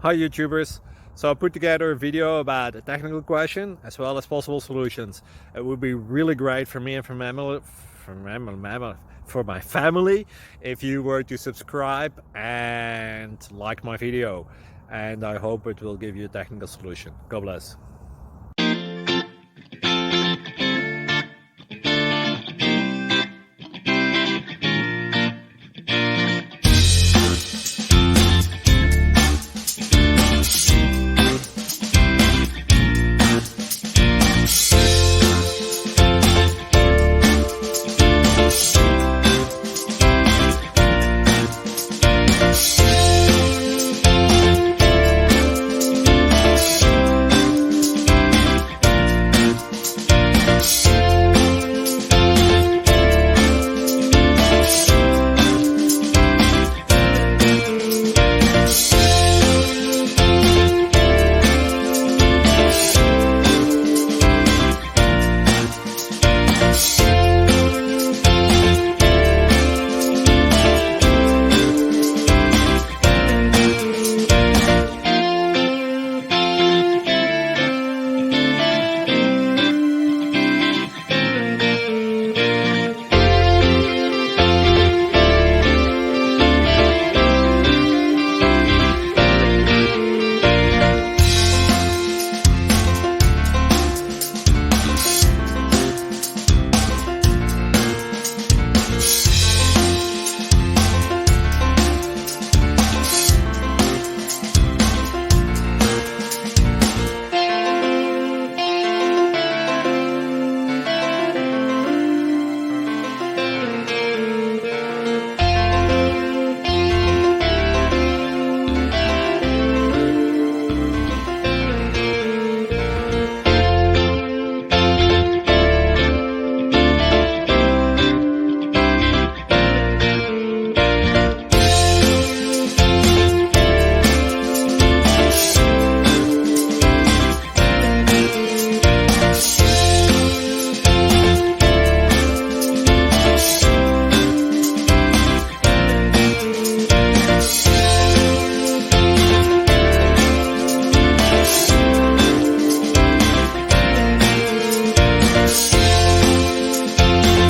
Hi YouTubers! So I put together a video about a technical question as well as possible solutions. It would be really great for me and for my family if you were to subscribe and like my video, and I hope it will give you a technical solution. God bless.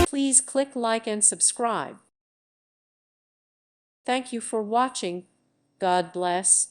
Please click like and subscribe. Thank you for watching. God bless.